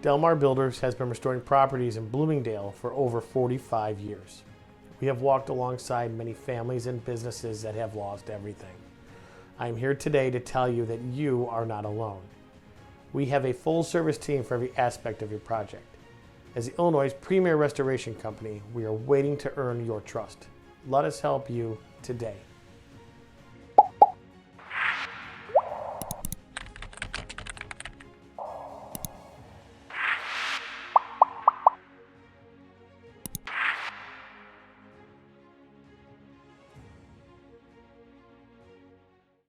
Delmar Builders has been restoring properties in Bloomingdale for over 45 years. We have walked alongside many families and businesses that have lost everything. I am here today to tell you that you are not alone. We have a full-service team for every aspect of your project. As the Illinois' premier restoration company, we are waiting to earn your trust. Let us help you today.